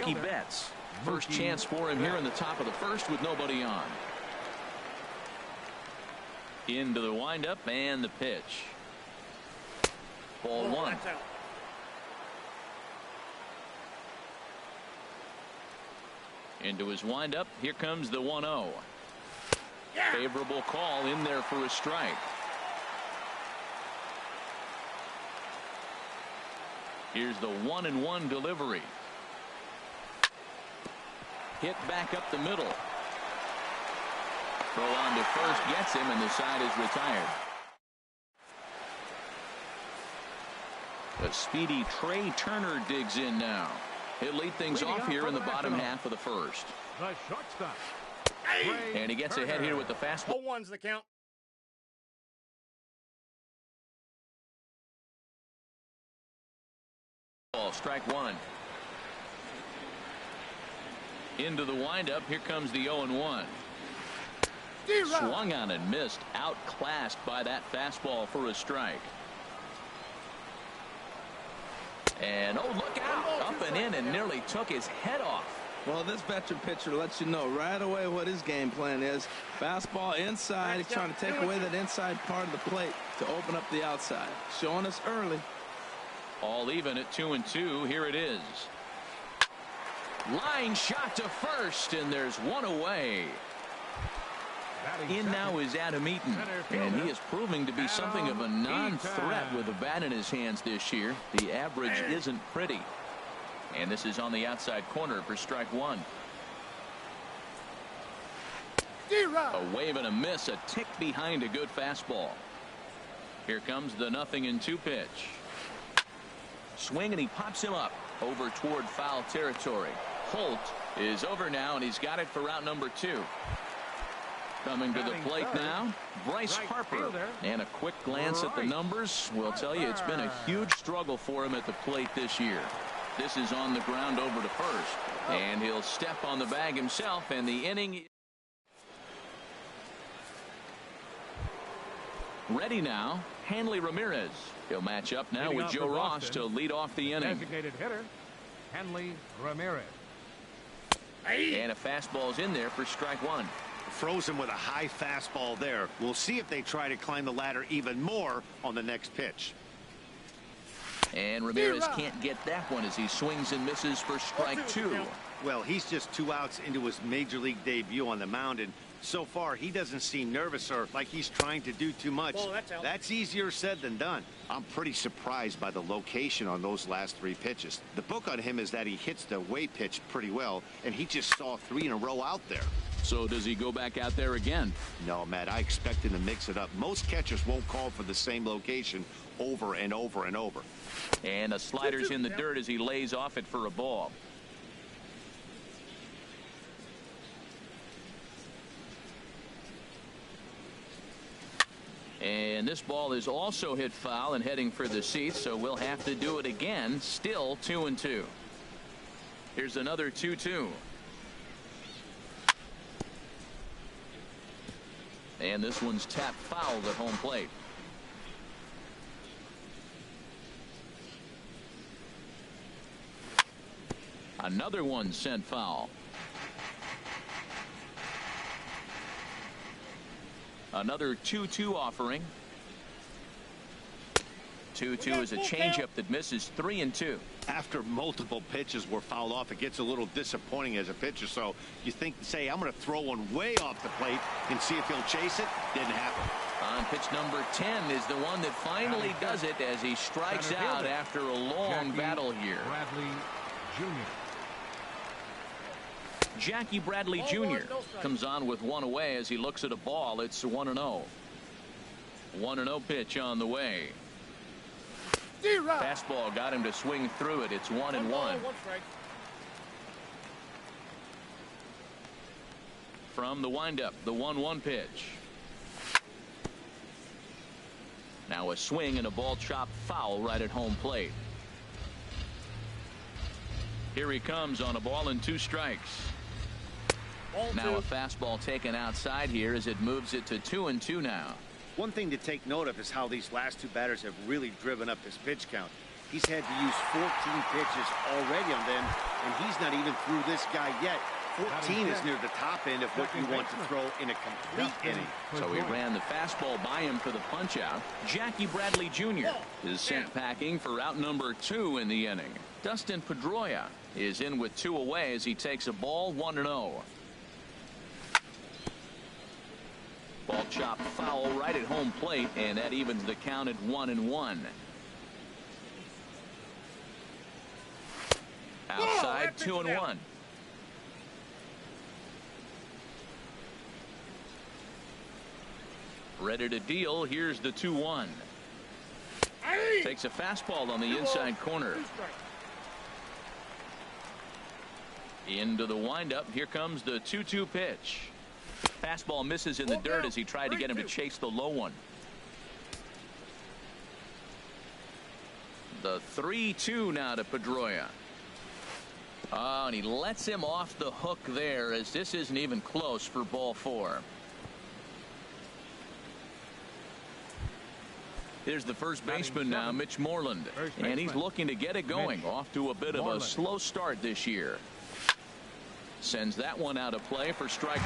He bets. First chance for him here in the top of the first with nobody on. Into the windup and the pitch. Ball one. Into his windup. Here comes the 1-0. Favorable call in there for a strike. Here's the 1-1 delivery. Hit back up the middle. Throw on to first gets him, and the side is retired. A speedy Trey Turner digs in now. He'll lead things off here in the bottom half of the first. The shortstop. And he gets ahead here with the fastball. 0-1's the count. Strike one. Into the windup. Here comes the 0-1. Swung on and missed. Outclassed by that fastball for a strike. And oh, look out. Up and in and nearly took his head off. Well, this veteran pitcher lets you know right away what his game plan is. Fastball inside. He's trying to take away that inside part of the plate to open up the outside. Showing us early. All even at 2-2. Here it is. Line shot to first, and there's one away. In now is Adam Eaton, and he is proving to be something of a non-threat with a bat in his hands this year. The average isn't pretty. And this is on the outside corner for strike one. A wave and a miss, a tick behind a good fastball. Here comes the 0-2 pitch. Swing, and he pops him up over toward foul territory. Holt is over now, and he's got it for out number 2. Coming to the plate now, Bryce Harper. And a quick glance at the numbers will tell you it's been a huge struggle for him at the plate this year. This is on the ground over to first. And he'll step on the bag himself, and the inning. Ready now, Hanley Ramirez. He'll match up now with Joe Ross to lead off the inning. Designated hitter, Hanley Ramirez. And a fastball's in there for strike one. Frozen with a high fastball there. We'll see if they try to climb the ladder even more on the next pitch. And Ramirez can't get that one as he swings and misses for strike two. Well, he's just 2 outs into his major league debut on the mound, and so far he doesn't seem nervous or like he's trying to do too much. That's easier said than done. I'm pretty surprised by the location on those last 3 pitches. The book on him is that he hits the way pitch pretty well, and he just saw 3 in a row out there. So does he go back out there again? No, Matt, I expect him to mix it up. Most catchers won't call for the same location over and over and over. And the slider's in the dirt as he lays off it for a ball. And this ball is also hit foul and heading for the seats, so we'll have to do it again. Still 2-2. Here's another 2-2. And this one's tapped foul at home plate. Another one sent foul. Another 2-2 offering. 2-2 is a changeup that misses 3-2. After multiple pitches were fouled off, it gets a little disappointing as a pitcher. So you think, say, I'm going to throw one way off the plate and see if he'll chase it. Didn't happen. On pitch number 10 is the one that finally does it as he strikes out after a long battle here. Jackie Bradley Jr. comes on with one away as he looks at a ball. It's 1-0. 1-0 pitch on the way. Fastball got him to swing through it. It's 1-1. From the windup, the 1-1 pitch. Now a swing and a ball chopped foul right at home plate. Here he comes on a ball and 2 strikes. Now a fastball taken outside here as it moves it to 2-2 now. One thing to take note of is how these last 2 batters have really driven up his pitch count. He's had to use 14 pitches already on them, and he's not even through this guy yet. 14 is near the top end of what you want to throw in a complete inning. So he ran the fastball by him for the punch out. Jackie Bradley Jr. is sent packing for out number 2 in the inning. Dustin Pedroia is in with 2 away as he takes a ball 1-0. Ball chopped foul right at home plate, and that evens the count at 1-1. Outside, 2-1. Ready to deal. Here's the 2-1. Takes a fastball on the inside corner. Into the windup. Here comes the 2-2 pitch. Fastball misses in the dirt as he tried to get him to chase the low one. The 3-2 now to Pedroia. Oh, and he lets him off the hook there as this isn't even close for ball 4. Here's the first baseman now, Mitch Moreland, and he's looking to get it going. Off to a bit of a slow start this year. Sends that one out of play for strike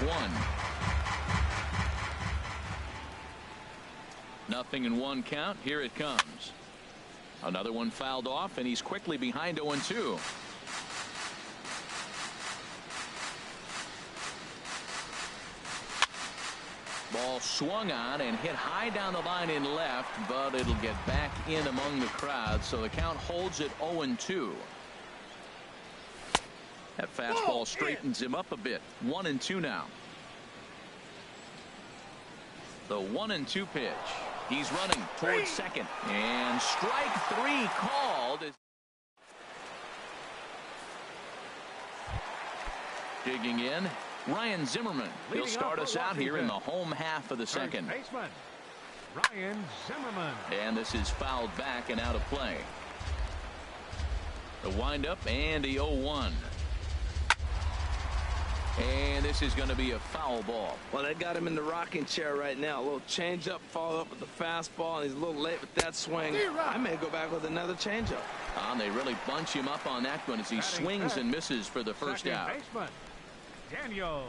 1. 0-1 count. Here it comes. Another one fouled off, and he's quickly behind 0-2. Ball swung on and hit high down the line in left, but it'll get back in among the crowd, so the count holds at 0-2. That fastball straightens him up a bit. 1-2 now. The 1-2 pitch. He's running towards second, and strike 3 called. Digging in, Ryan Zimmerman. He'll start us out here in the home half of the second. Baseman, Ryan Zimmerman. And this is fouled back and out of play. The windup and the 0-1. And this is going to be a foul ball. Well, they got him in the rocking chair right now. A little changeup, follow up with the fastball, and he's a little late with that swing. I may go back with another changeup. They really bunch him up on that one as he swings and misses for the first out. Baseman, Daniel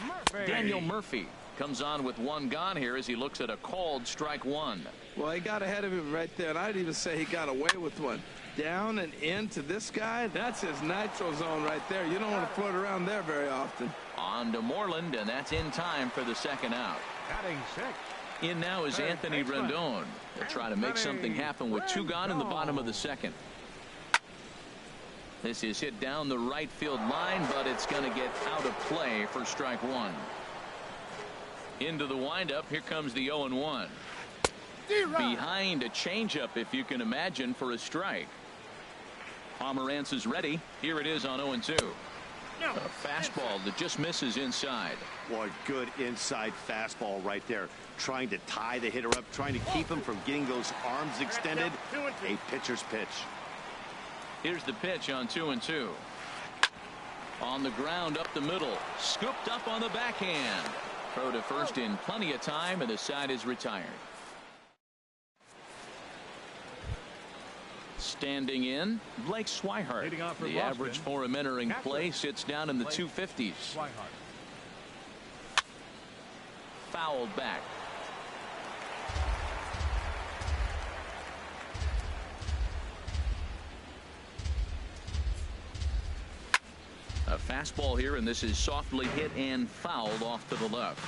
Murphy. Daniel Murphy comes on with 1 gone here as he looks at a called strike 1. Well, he got ahead of him right there, and I'd even say he got away with one. Down and into this guy, that's his nitro zone right there. You don't want to float around there very often. On to Moreland, and that's in time for the second out. Batting 6. In now is Anthony Rendon. They'll try to make something happen with 2 gone in the bottom of the second. This is hit down the right field line, but it's going to get out of play for strike 1. Into the windup. Here comes the 0-1. Behind a changeup, if you can imagine, for a strike. Pomerantz is ready. Here it is on 0-2. A fastball that just misses inside. Boy, good inside fastball right there. Trying to tie the hitter up, trying to keep him from getting those arms extended. A pitcher's pitch. Here's the pitch on 2-2. On the ground up the middle. Scooped up on the backhand. Throw to first in plenty of time, and the side is retired. Standing in, Blake Swihart. The average for him entering play sits down in the 250s. Fouled back. A fastball here, and this is softly hit and fouled off to the left.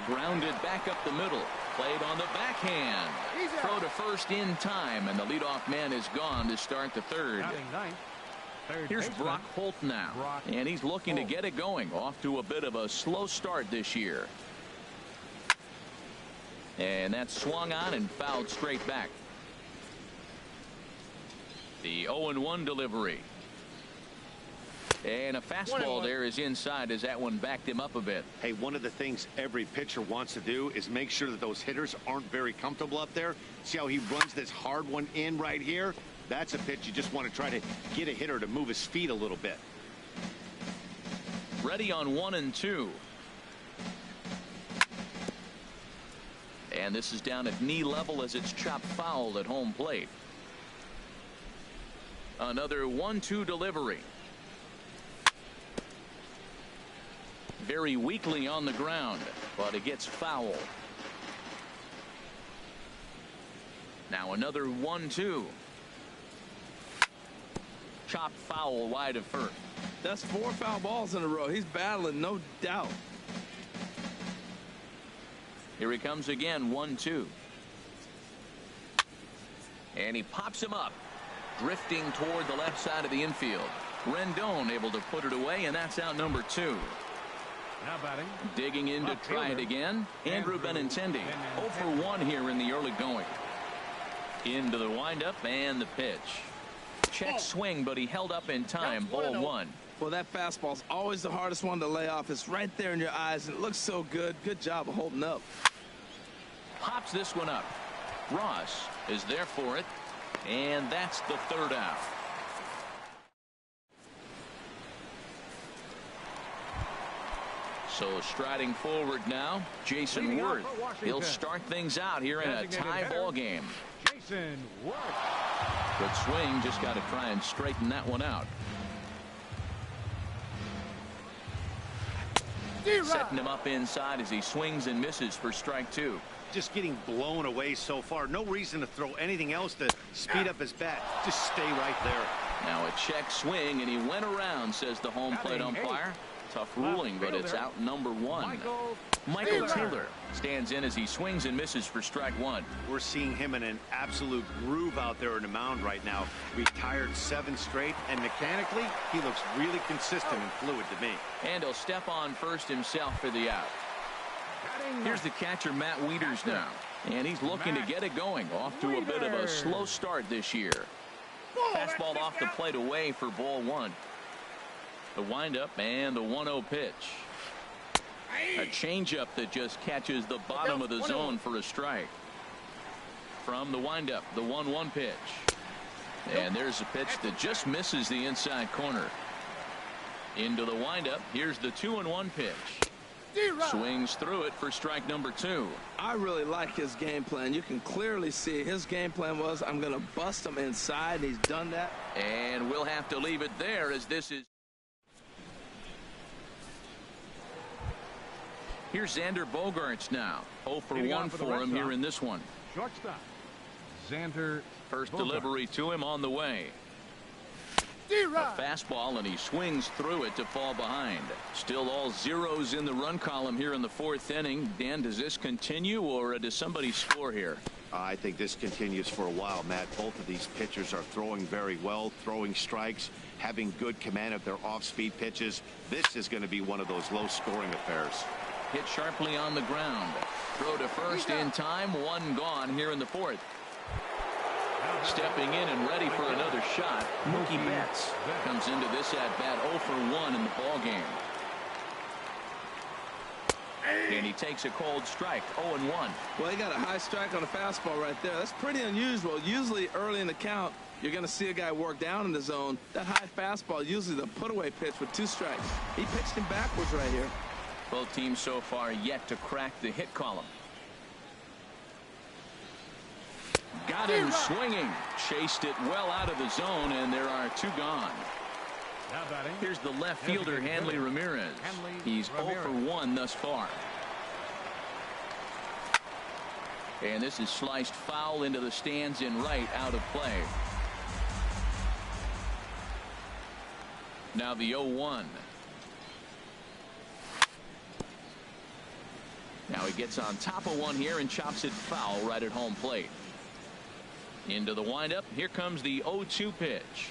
Grounded back up the middle. Played on the backhand. Throw to first in time, and the leadoff man is gone to start the third. Here's Brock Holt now, and he's looking to get it going. Off to a bit of a slow start this year. And that's swung on and fouled straight back. The 0-1 delivery. And a fastball there is inside as that one backed him up a bit. Hey, one of the things every pitcher wants to do is make sure that those hitters aren't very comfortable up there. See how he runs this hard one in right here? That's a pitch you just want to try to get a hitter to move his feet a little bit. Ready on 1-2. And this is down at knee level as it's chopped foul at home plate. Another 1-2 delivery. Very weakly on the ground, but it gets foul. Now another 1-2. Chopped foul wide of first. That's 4 foul balls in a row. He's battling, no doubt. Here he comes again, 1-2. And he pops him up, drifting toward the left side of the infield. Rendon able to put it away, and that's out number 2. Now batting. Digging in to try it again, Andrew Benintendi. 0 for 1 here in the early going. Into the windup and the pitch. Check swing, but he held up in time. Ball 1. Well, that fastball's always the hardest one to lay off. It's right there in your eyes, and it looks so good. Good job of holding up. Pops this one up. Ross is there for it, and that's the 3rd out. So striding forward now, Jason Worth. He'll start things out here in a tie ball game. Jason Worth. Good swing, just got to try and straighten that one out. Setting him up inside as he swings and misses for strike 2. Just getting blown away so far. No reason to throw anything else to speed up his bat. Just stay right there. Now a check swing, and he went around, says the home plate umpire. Tough ruling, but it's out number 1. Michael Taylor stands in as he swings and misses for strike 1. We're seeing him in an absolute groove out there in the mound right now. Retired 7 straight, and mechanically, he looks really consistent and fluid to me. And he'll step on first himself for the out. Here's the catcher, Matt Wieters, now. And he's looking to get it going. Off to a bit of a slow start this year. Fastball off the plate away for ball 1. The windup and the 1-0 pitch. A changeup that just catches the bottom of the zone for a strike. From the windup, the 1-1 pitch. And there's a pitch that just misses the inside corner. Into the windup, here's the 2-1 pitch. Swings through it for strike number 2. I really like his game plan. You can clearly see his game plan was, I'm going to bust him inside. He's done that. And we'll have to leave it there, as this is. Here's Xander Bogaerts now. 0 for 1 for him here in this one. Shortstop. Xander. First delivery to him on the way. A fastball, and he swings through it to fall behind. Still all zeros in the run column here in the 4th inning. Dan, does this continue, or does somebody score here? I think this continues for a while, Matt. Both of these pitchers are throwing very well, throwing strikes, having good command of their off-speed pitches. This is going to be one of those low-scoring affairs. Hit sharply on the ground. Throw to first in time. 1 gone here in the 4th. Stepping in and ready for another shot, Mookie Betts comes into this at-bat 0 for 1 in the ball game. And he takes a cold strike, 0-1. Well, he got a high strike on a fastball right there. That's pretty unusual. Usually early in the count, you're going to see a guy work down in the zone. That high fastball, usually the put-away pitch with 2 strikes. He pitched him backwards right here. Both teams so far yet to crack the hit column. Got him swinging. Chased it well out of the zone, and there are 2 gone. Here's the left fielder, Hanley Ramirez. He's 0 for 1 thus far. And this is sliced foul into the stands in right, out of play. Now the 0-1. Now he gets on top of one here and chops it foul right at home plate. Into the windup. Here comes the 0-2 pitch.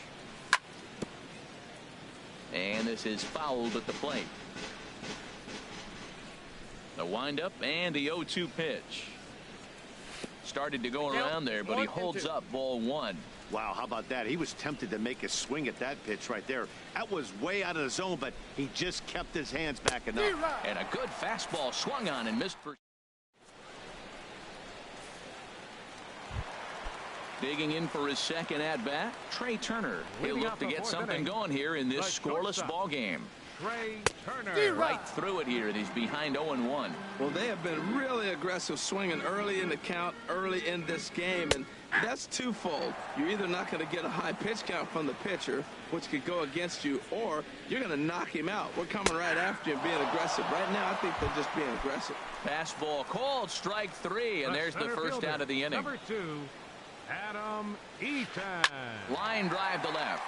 And this is fouled at the plate. The windup and the 0-2 pitch. Started to go around there, but he holds up ball 1. Wow, how about that? He was tempted to make a swing at that pitch right there. That was way out of the zone, but he just kept his hands back enough. And a good fastball swung on and missed for. Digging in for his second at-bat, Trey Turner. He'll look to get something going here in this scoreless ball game. Trey Turner. Right through it here, and he's behind 0-1. Well, they have been really aggressive swinging early in the count, early in this game, and that's twofold. You're either not going to get a high pitch count from the pitcher, which could go against you, or you're going to knock him out. We're coming right after you and being aggressive. Right now, I think they're just being aggressive. Fastball called, strike 3, and there's the first out of the inning. Number 2, Adam Eaton. Line drive to left.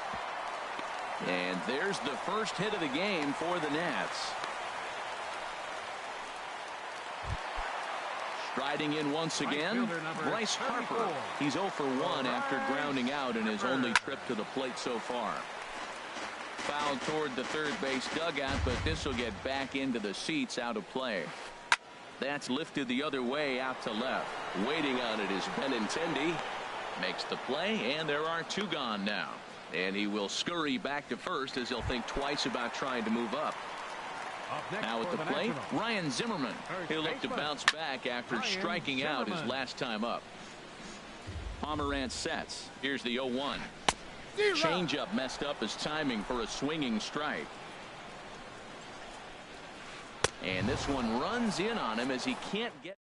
And there's the first hit of the game for the Nats. Striding in once again, Bryce Harper. He's 0 for 1 after grounding out in his only trip to the plate so far. Foul toward the third base dugout, but this will get back into the seats, out of play. That's lifted the other way out to left. Waiting on it is Benintendi. Makes the play, and there are 2 gone now. And he will scurry back to first as he'll think twice about trying to move up. Now at the plate, Ryan Zimmerman. He'll look to bounce back after striking out his last time up. Pomerantz sets. Here's the 0-1. Changeup messed up his timing for a swinging strike. And this one runs in on him as he can't get.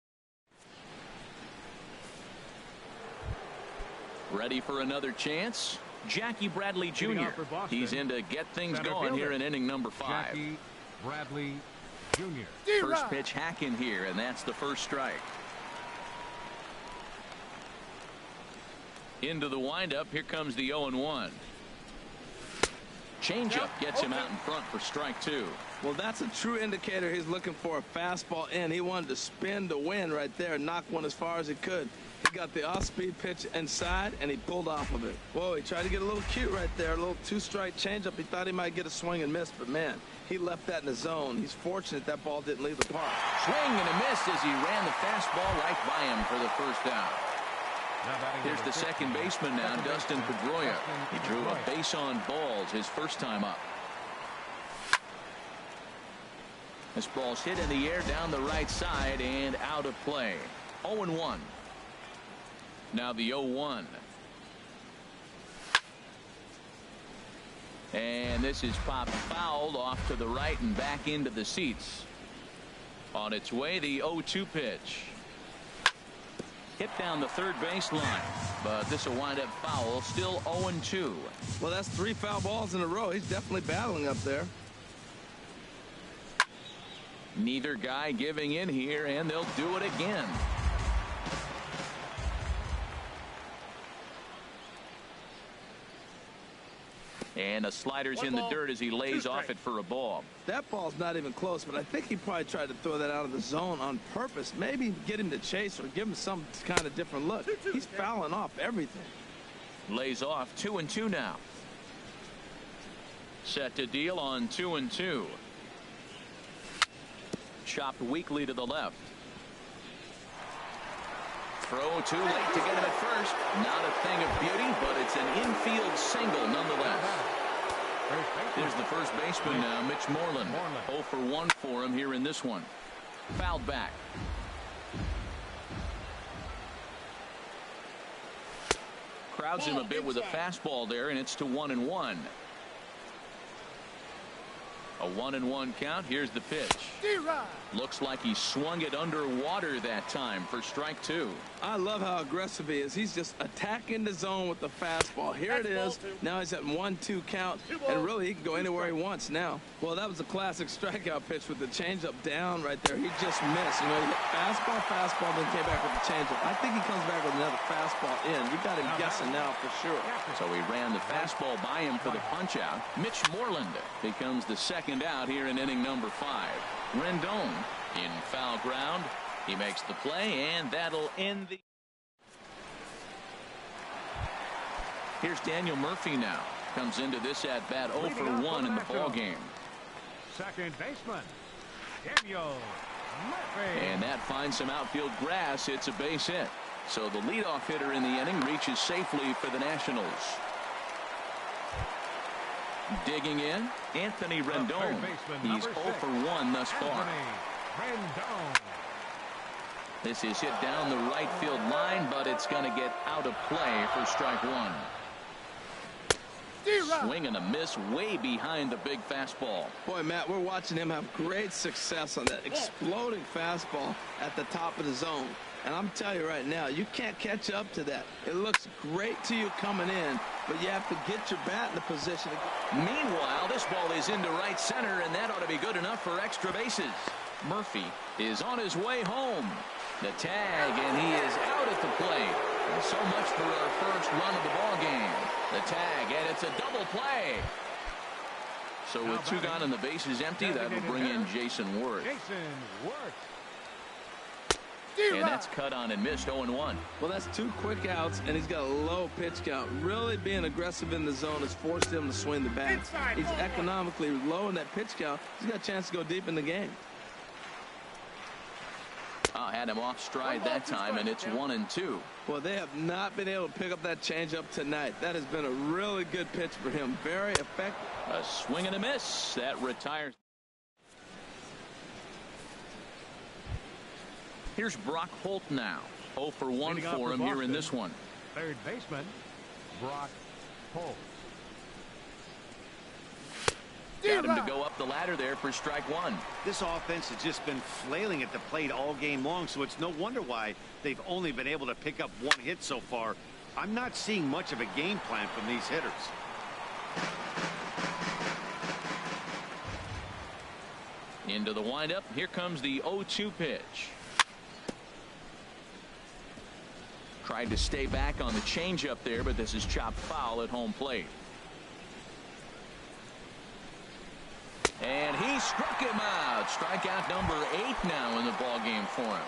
Ready for another chance. Jackie Bradley Jr. He's in to get things going here in inning number 5. Jackie Bradley Jr. First pitch hacking here, and that's the first strike. Into the windup. Here comes the 0-1. Changeup gets him out in front for strike 2. Well, that's a true indicator he's looking for a fastball in. He wanted to spin to win right there, knock one as far as he could. He got the off-speed pitch inside, and he pulled off of it. Whoa, he tried to get a little cute right there, a little 2-strike changeup. He thought he might get a swing and miss, but man, he left that in the zone. He's fortunate that ball didn't leave the park. Swing and a miss as he ran the fastball right by him for the first out. Here's the second baseman now, Dustin Pedroia. He drew a base on balls his first time up. This ball's hit in the air down the right side and out of play. 0-1. Now the 0-1. And this is popped fouled off to the right and back into the seats. On its way, the 0-2 pitch. Hit down the third baseline, but this will wind up foul. Still 0-2. Well, that's 3 foul balls in a row. He's definitely battling up there. Neither guy giving in here, and they'll do it again. And a slider's in the dirt as he lays off it for a ball. That ball's not even close, but I think he probably tried to throw that out of the zone on purpose. Maybe get him to chase or give him some kind of different look. He's fouling off everything. Lays off. 2-2 now. Set to deal on 2-2. Chopped weakly to the left. Throw too late to get him at first. Not a thing of beauty, but it's an infield single nonetheless. Here's the first baseman now, Mitch Moreland. 0 for 1 for him here in this one. Fouled back. Crowds him a bit with a fastball there, and it's to 1-1. A 1-1 count. Here's the pitch. Looks like he swung it underwater that time for strike 2. I love how aggressive he is. He's just attacking the zone with the fastball. Here it is. Now he's at 1-2 count, and really he can go anywhere he wants now. Well, that was a classic strikeout pitch with the changeup down right there. He just missed. You know, he hit fastball, then came back with the changeup. I think he comes back with another fastball in. You got him guessing now for sure. So he ran the fastball by him for the punch out. Mitch Moreland becomes the second out here in inning number 5. Rendon in foul ground. He makes the play, and that'll end the. Here's Daniel Murphy now. Comes into this at bat 0 for 1 in the ball game. Second baseman Daniel Murphy. And that finds some outfield grass. It's a base hit. So the leadoff hitter in the inning reaches safely for the Nationals. Digging in, Anthony Rendon. He's 0 for 1 thus far. This is hit down the right field line, but it's going to get out of play for strike 1. Swing and a miss way behind the big fastball. Boy, Matt, we're watching him have great success on that exploding fastball at the top of the zone. And I'm telling you right now, you can't catch up to that. It looks great to you coming in, but you have to get your bat in the position. Meanwhile, this ball is into right center, and that ought to be good enough for extra bases. Murphy is on his way home. The tag, and he is out at the plate. And so much for our first run of the ball game. The tag, and it's a double play. So with two gone and the bases empty, that will bring in Jason Worth. And that's cut on and missed 0-1. Well, that's two quick outs, and he's got a low pitch count. Really being aggressive in the zone has forced him to swing the bat. He's economically low in that pitch count. He's got a chance to go deep in the game. Had him off stride that time, and it's 1-2. Well, they have not been able to pick up that changeup tonight. That has been a really good pitch for him. Very effective. A swing and a miss. That retires. Here's Brock Holt now. 0 for 1 for him here in this one. Third baseman, Brock Holt. Got him to go up the ladder there for strike one. This offense has just been flailing at the plate all game long, so it's no wonder why they've only been able to pick up one hit so far. I'm not seeing much of a game plan from these hitters. Into the windup. Here comes the 0-2 pitch. Tried to stay back on the changeup there, but this is chopped foul at home plate. And he struck him out. Strikeout number 8 now in the ball game for him.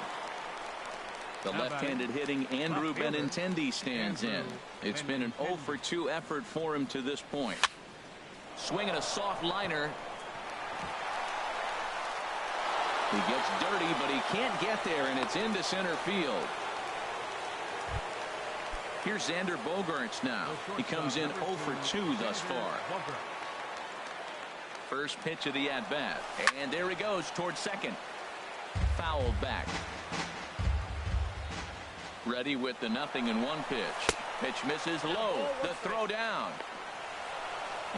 The left-handed hitting Andrew Benintendi stands in. It's been an 0 for 2 effort for him to this point. Swinging a soft liner. He gets dirty, but he can't get there, and it's into center field. Here's Xander Bogaerts now. He comes in 0 for 2 thus far. First pitch of the at-bat. And there he goes towards second. Fouled back. Ready with the 0-1 pitch. Pitch misses low. The throw down.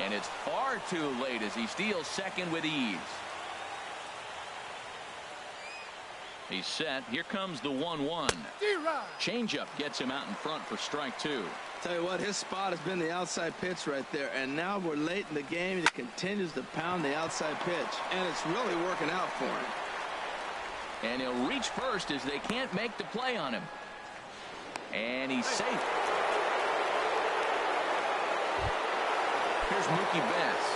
And it's far too late as he steals second with ease. He's set. Here comes the 1-1. Changeup gets him out in front for strike 2. Tell you what, his spot has been the outside pitch right there, and now we're late in the game. He continues to pound the outside pitch, and it's really working out for him. And he'll reach first as they can't make the play on him. And he's safe. Here's Mookie Betts.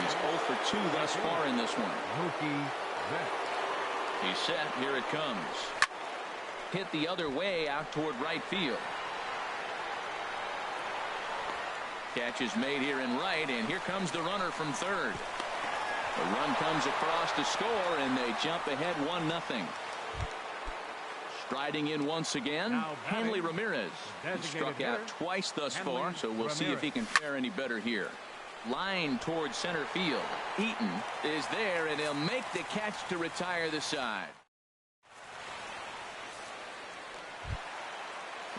He's 0 for 2 thus far in this one. Mookie Betts. He's set. Here it comes. Hit the other way out toward right field. Catch is made here in right, and here comes the runner from third. The run comes across to score, and they jump ahead 1-0. Striding in once again, Hanley Ramirez. He struck out twice thus far, so we'll see if he can fare any better here. Line towards center field. Eaton is there, and he'll make the catch to retire the side.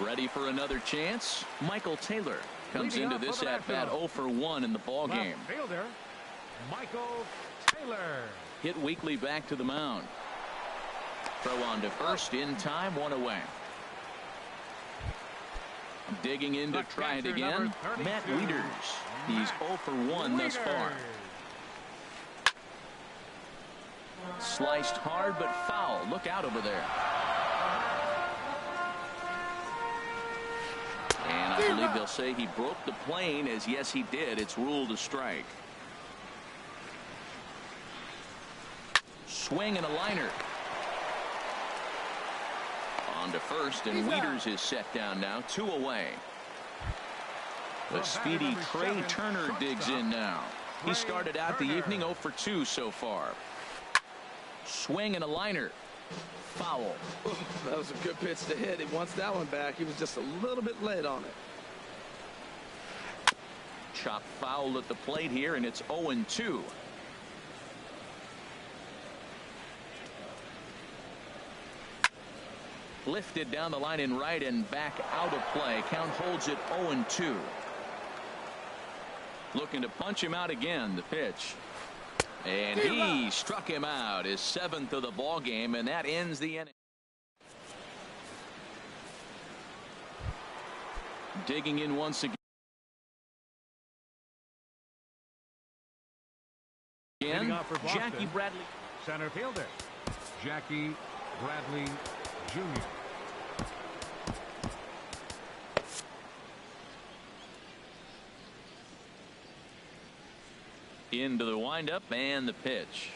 Ready for another chance? Michael Taylor comes into this at-bat 0 for 1 in the ball game. Fielder, Michael Taylor. Hit weakly back to the mound. Throw on to first in time, 1 away. Digging in to try it again. Matt Wieters. He's 0 for 1 thus far. Sliced hard but foul. Look out over there. And I believe they'll say he broke the plane, as yes he did. It's ruled a strike. Swing and a liner. On to first, and Wieters is set down now, 2 away. The speedy Trey Turner digs in now. He started out the evening 0 for 2 so far. Swing and a liner. Foul. That was a good pitch to hit. He wants that one back. He was just a little bit late on it. Chopped foul at the plate here, and it's 0-2. Lifted down the line in right and back out of play. Count holds it 0-2. Looking to punch him out again. The pitch. And he struck him out, his 7th of the ball game, and that ends the inning. Digging in once again. Jackie Bradley. Center fielder, Jackie Bradley Jr. Into the windup and the pitch.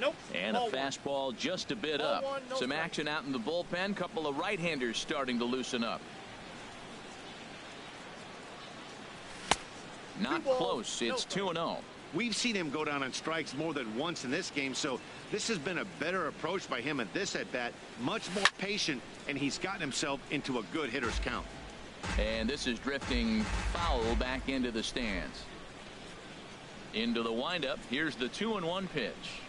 Nope. And a fastball just a bit up. Some action out in the bullpen. Couple of right-handers starting to loosen up. Not close. It's 2-0. We've seen him go down on strikes more than once in this game, so this has been a better approach by him at this at-bat. Much more patient, and he's gotten himself into a good hitter's count. And this is drifting foul back into the stands. Into the windup. Here's the 2-1 pitch.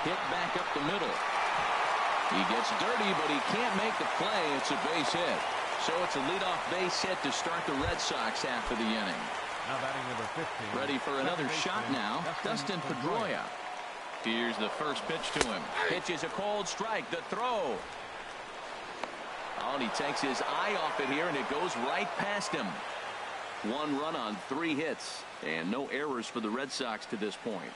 Hit back up the middle. He gets dirty, but he can't make the play. It's a base hit. So it's a leadoff base hit to start the Red Sox half of the inning. Now batting number 15. Ready for another shot now. Dustin Pedroia. Here's the first pitch to him. Pitches a cold strike. The throw. Oh, and he takes his eye off it here, and it goes right past him. 1 run on 3 hits, and no errors for the Red Sox to this point.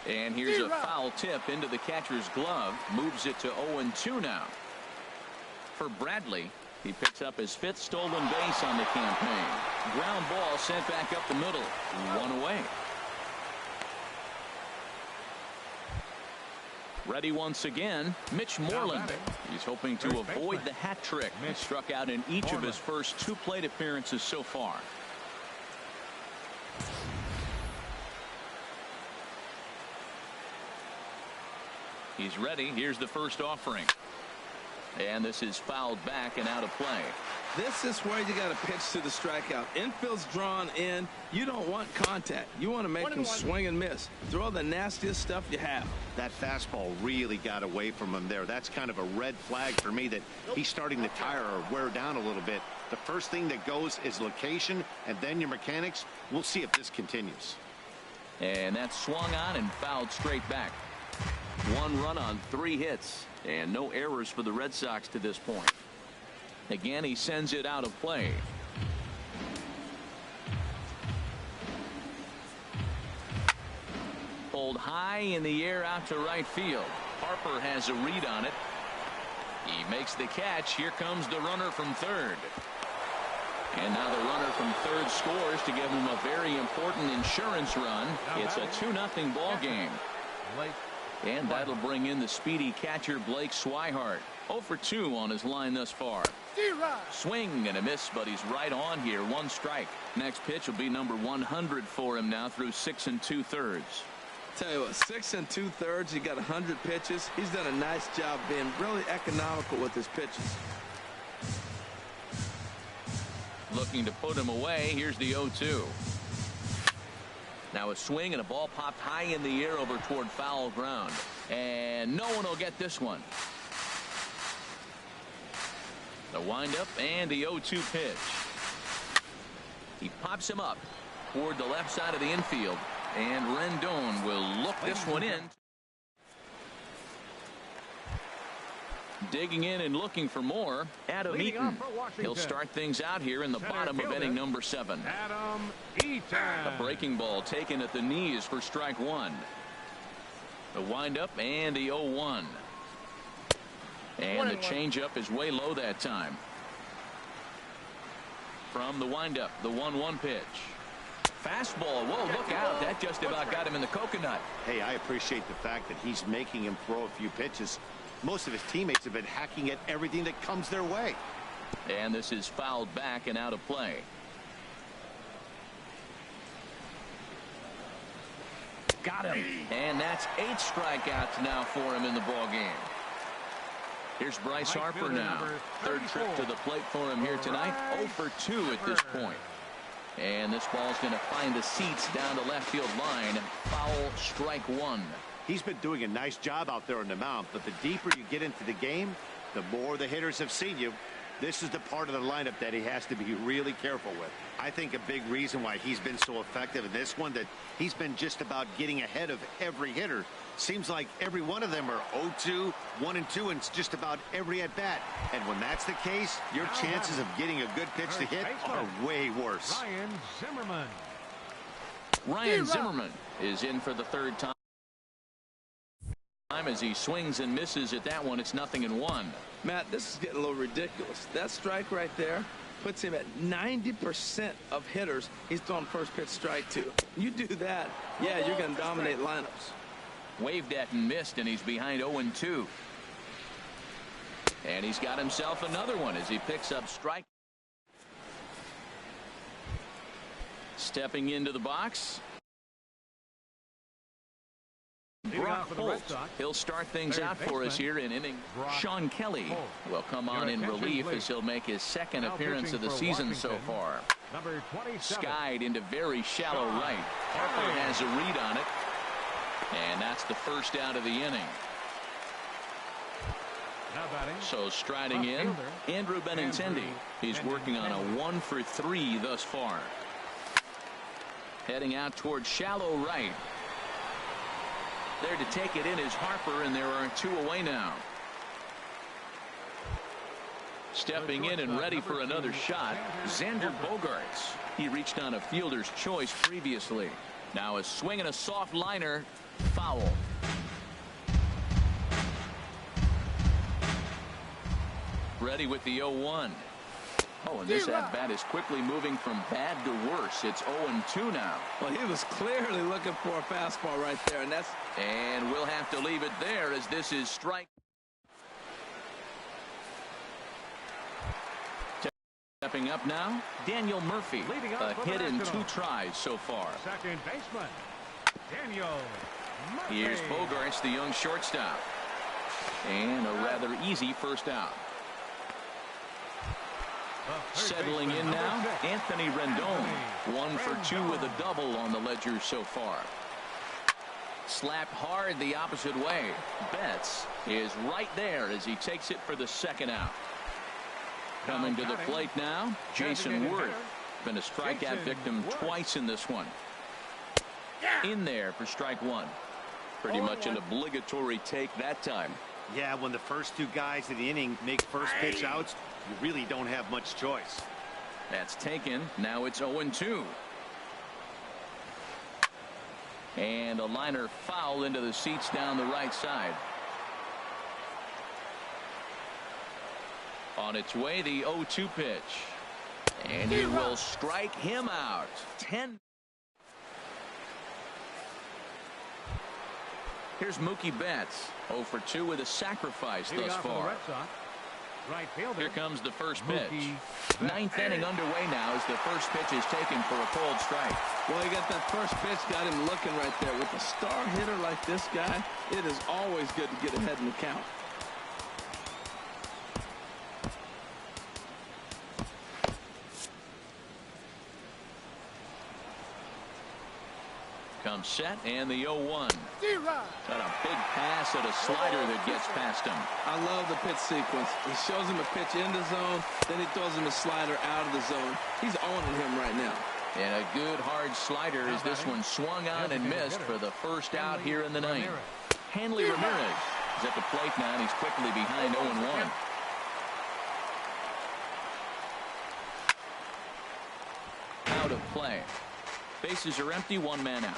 And here's a foul tip into the catcher's glove. Moves it to 0-2 now. For Bradley, he picks up his 5th stolen base on the campaign. Ground ball sent back up the middle. 1 away. Ready once again, Mitch Moreland. He's hoping to avoid the hat trick. He struck out in each of his first 2 plate appearances so far. He's ready. Here's the first offering. And this is fouled back and out of play. This is where you got to pitch to the strikeout. Infield's drawn in. You don't want contact. You want to make him swing and miss. Throw the nastiest stuff you have. That fastball really got away from him there. That's kind of a red flag for me that he's starting to tire or wear down a little bit. The first thing that goes is location, and then your mechanics. We'll see if this continues. And that's swung on and fouled straight back. 1 run on 3 hits, and no errors for the Red Sox to this point. Again, he sends it out of play. Pulled high in the air out to right field. Harper has a read on it. He makes the catch. Here comes the runner from third. And now the runner from third scores to give him a very important insurance run. It's a 2-0 ball game. And that'll bring in the speedy catcher Blake Swihart. 0 for 2 on his line thus far. Swing and a miss, but he's right on here. 1 strike. Next pitch will be number 100 for him now through 6 2/3. Tell you what, 6 2/3. He got 100 pitches. He's done a nice job being really economical with his pitches. Looking to put him away. Here's the 0-2. Now a swing and a ball popped high in the air over toward foul ground. And no one will get this one. The windup and the 0-2 pitch. He pops him up toward the left side of the infield. And Rendon will look this one in. Digging in and looking for more, Adam Eaton. He'll start things out here in the bottom of inning number 7. Adam Eaton. A breaking ball taken at the knees for strike 1. The windup and the 0-1. And the changeup is way low that time. From the windup, the 1-1 pitch. Fastball. Whoa, look out. That just about got him in the coconut. Hey, I appreciate the fact that he's making him throw a few pitches. Most of his teammates have been hacking at everything that comes their way. And this is fouled back and out of play. Got him. And that's 8 strikeouts now for him in the ball game. Here's Bryce Harper now. 3rd trip to the plate for him here tonight. 0 for 2 at this point. And this ball's going to find the seats down the left field line. Foul, strike 1. He's been doing a nice job out there on the mound, but the deeper you get into the game, the more the hitters have seen you. This is the part of the lineup that he has to be really careful with. I think a big reason why he's been so effective in this one, that he's been just about getting ahead of every hitter. Seems like every one of them are 0-2, 1-2, and just about every at-bat. And when that's the case, your chances of getting a good pitch to hit are way worse. Ryan Zimmerman is in for the third time. As he swings and misses at that one, it's 0-1. Matt, this is getting a little ridiculous. That strike right there puts him at 90% of hitters he's thrown first pitch strike to. You do that, yeah, you're going to dominate lineups. Waved at and missed, and he's behind 0-2. And he's got himself another one as he picks up strike. Stepping into the box, Brock Holt. He'll start things out for us here in inning. Sean Kelly will come on in relief as he'll make his second appearance of the season so far. Skied into very shallow right. Harper has a read on it. And that's the first out of the inning. So striding in, Andrew Benintendi. He's working on a 1-for-3 thus far. Heading out towards shallow right. There to take it in is Harper, and there are 2 away now. Stepping in and ready for another shot, Xander Bogaerts. He reached on a fielder's choice previously. Now a swing and a soft liner. Foul. Ready with the 0-1. Oh, and this at-bat is quickly moving from bad to worse. It's 0-2 now. Well, he was clearly looking for a fastball right there, and we'll have to leave it there as this is strike. Stepping up now, Daniel Murphy. A hit in 2 tries so far. Second baseman, Daniel Murphy. Here's Bogaerts, the young shortstop. And a rather easy first out. Settling in now, Anthony Rendon. 1 for 2 with a double on the ledger so far. Slapped hard the opposite way. Betts is right there as he takes it for the second out. Coming to the plate now, Jason Worth. Been a strikeout victim twice in this one. In there for strike 1. Pretty much an obligatory take that time. Yeah, when the first 2 guys of the inning make first pitch outs, you really don't have much choice. That's taken. Now it's 0-2. And a liner foul into the seats down the right side. On its way, the 0-2 pitch. And he will strike him out. 10. Here's Mookie Betts. 0 for 2 with a sacrifice thus far. Here comes the first pitch. 9th inning underway now as the first pitch is taken for a cold strike. Well, he got that first pitch, got him looking right there. With a star hitter like this guy, it is always good to get ahead in the count. Comes set and the 0-1. Got a big pass at a slider that gets past him. I love the pitch sequence. He shows him a pitch in the zone, then he throws him a slider out of the zone. He's owning him right now. And a good hard slider as this one swung on and missed for the first out here in the 9th. Hanley Ramirez is at the plate now, and he's quickly behind 0-1. Out of play. Bases are empty, 1 man out.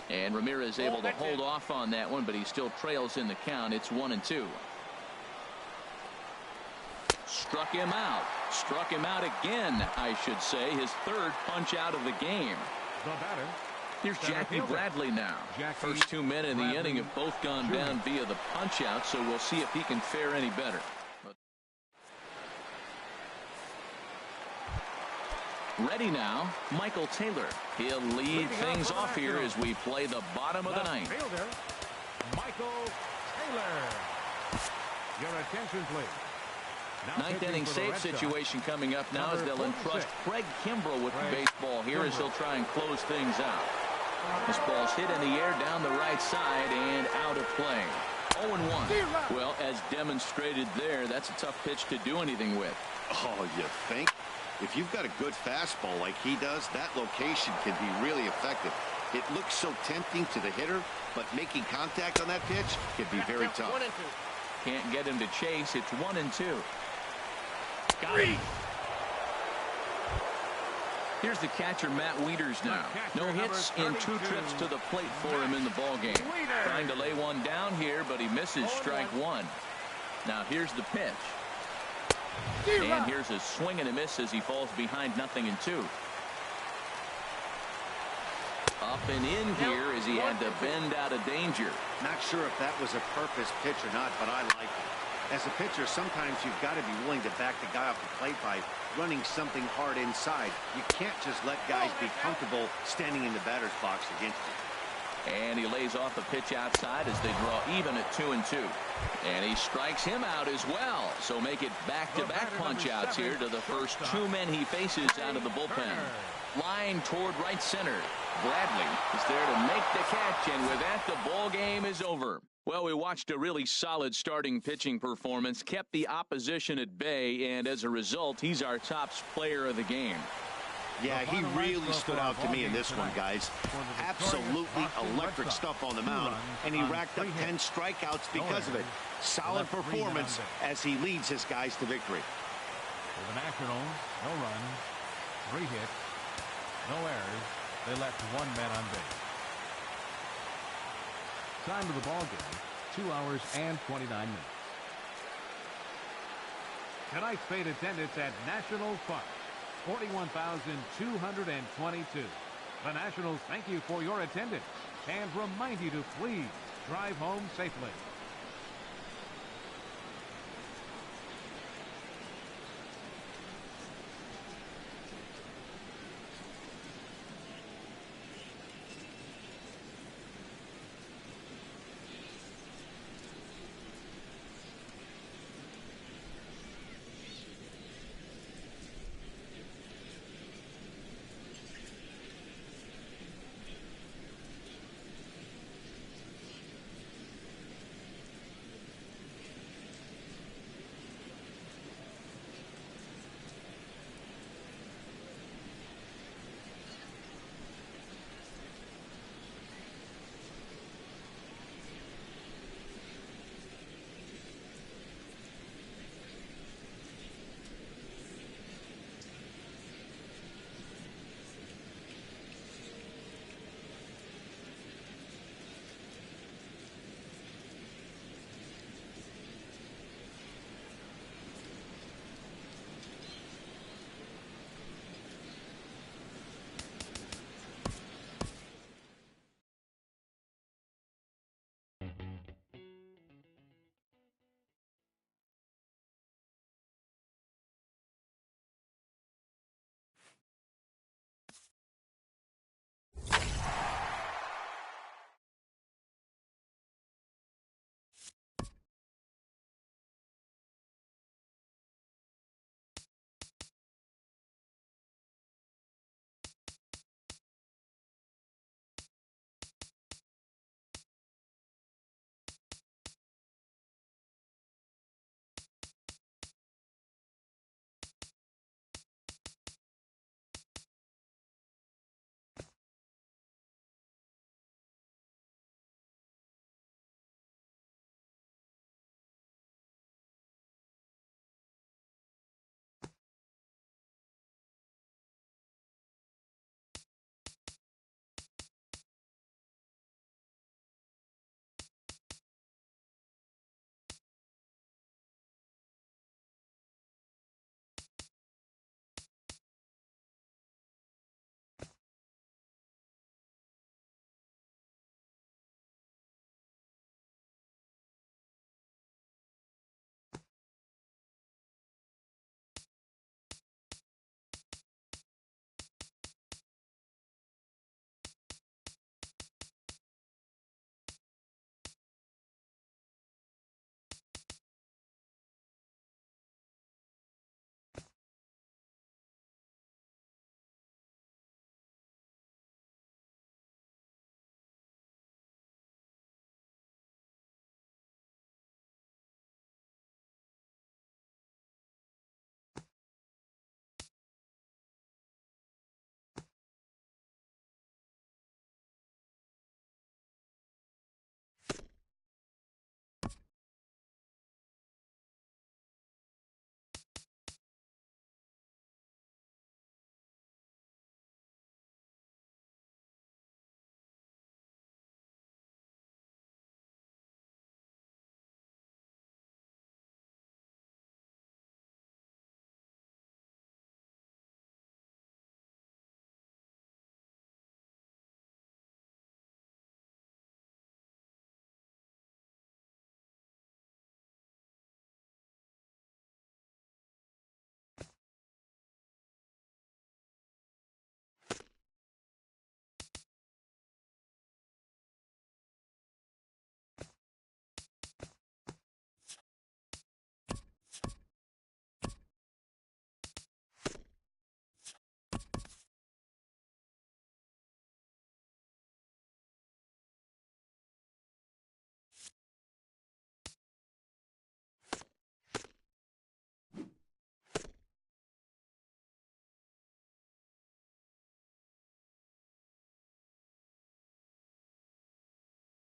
And Ramirez able to hold off on that one, but he still trails in the count. It's 1-2. Struck him out. Struck him out again, I should say. His 3rd punch out of the game. Here's Jackie Bradley now. First 2 men in the inning have both gone down via the punch out, so we'll see if he can fare any better. Ready now, Michael Taylor. He'll lead things off here as we play the bottom of the 9th. Michael Taylor. Your attention, please. 9th inning save situation coming up now as they'll entrust Craig Kimbrel with the baseball here as he'll try and close things out. This ball's hit in the air down the right side and out of play. 0-1. Well, as demonstrated there, that's a tough pitch to do anything with. Oh, you think? If you've got a good fastball like he does, that location can be really effective. It looks so tempting to the hitter, but making contact on that pitch can be very tough. 1-2. Can't get him to chase. It's 1-2. Got it. Here's the catcher, Matt Wieters now. No hits in 2 trips to the plate for him in the ballgame. Trying to lay one down here, but he misses strike 1. Now here's the pitch. And here's a swing and a miss as he falls behind 0-2. Up and in here as he had to bend out of danger. Not sure if that was a purpose pitch or not, but I like it. As a pitcher, sometimes you've got to be willing to back the guy off the plate by running something hard inside. You can't just let guys be comfortable standing in the batter's box against you. And he lays off the pitch outside as they draw even at 2-2. And he strikes him out as well. So make it back-to-back punch-outs here to the first 2 men he faces out of the bullpen. Line toward right center. Bradley is there to make the catch, and with that, the ball game is over. Well, we watched a really solid starting pitching performance, kept the opposition at bay, and as a result, he's our top player of the game. Yeah, he really stood out to me in this one, guys. Absolutely electric stuff on the mound, and he racked up 10 strikeouts because of it. Solid performance as he leads his guys to victory. For the Nationals, no runs, 3 hits, no errors. They left 1 man on base. Time of the ball game, 2 hours and 29 minutes. Tonight's paid attendance at National Park, 41,222. The Nationals thank you for your attendance and remind you to please drive home safely.